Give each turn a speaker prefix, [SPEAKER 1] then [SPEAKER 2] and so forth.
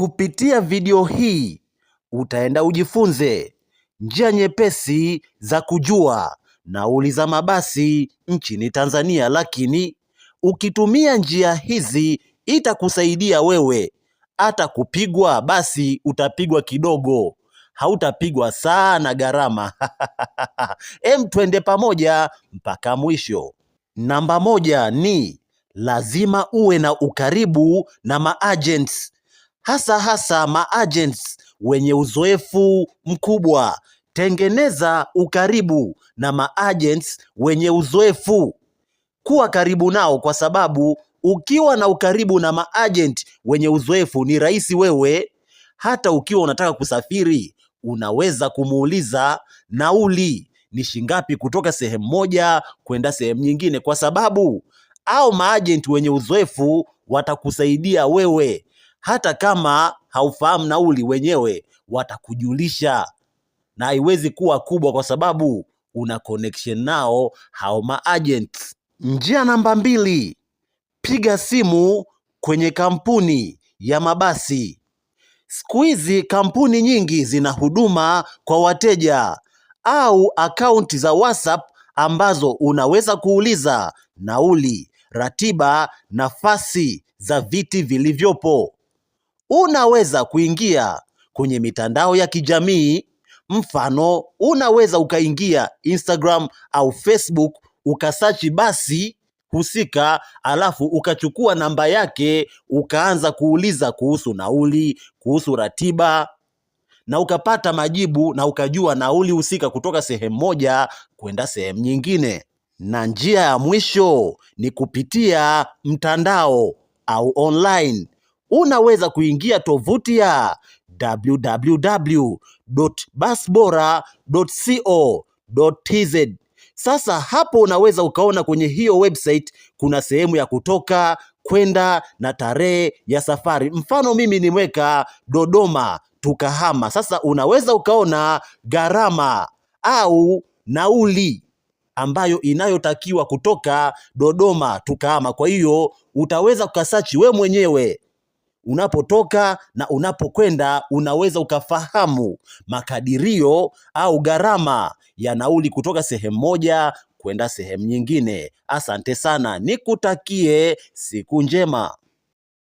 [SPEAKER 1] Kupitia video hii utaenda ujifunze njia nyepesi za kujua nauli za mabasi nchini Tanzania, lakini ukitumia njia hizi itakusaidia wewe. Hata kupigwa basi utapigwa kidogo, hautapigwa sana gharama. Twende pamoja mpaka mwisho. Namba 1 ni lazima uwe na ukaribu na maagents, hasa maagents wenye uzoefu mkubwa. Tengeneza ukaribu na maagents wenye uzoefu. Kuwa karibu nao, kwa sababu ukiwa na ukaribu na maagent wenye uzoefu ni rahisi wewe, hata ukiwa unataka kusafiri, unaweza kumuuliza nauli ni shingapi kutoka sehemu moja kwenda sehemu nyingine, kwa sababu au maagent wenye uzoefu watakusaidia wewe. Hata kama haufahamu nauli, wenyewe watakujulisha, na haiwezi kuwa kubwa kwa sababu una connection nao hao maagents. Njia namba 2, piga simu kwenye kampuni ya mabasi. Siku hizi kampuni nyingi zina huduma kwa wateja au akaunti za WhatsApp ambazo unaweza kuuliza nauli, ratiba, nafasi za viti vilivyopo. Unaweza kuingia kwenye mitandao ya kijamii, mfano unaweza ukaingia Instagram au Facebook ukasearch basi husika, alafu ukachukua namba yake ukaanza kuuliza kuhusu nauli, kuhusu ratiba, na ukapata majibu na ukajua nauli husika kutoka sehemu moja kwenda sehemu nyingine. Na njia ya mwisho ni kupitia mtandao au online. Unaweza kuingia tovuti ya www.busbora.co.tz. Sasa hapo unaweza ukaona kwenye hiyo website kuna sehemu ya kutoka, kwenda na tarehe ya safari. Mfano mimi nimeweka Dodoma tukahama. Sasa unaweza ukaona gharama au nauli ambayo inayotakiwa kutoka Dodoma tukahama. Kwa hiyo utaweza kukasearch we mwenyewe unapotoka na unapokwenda, unaweza ukafahamu makadirio au gharama ya nauli kutoka sehemu moja kwenda sehemu nyingine. Asante sana, nikutakie siku njema.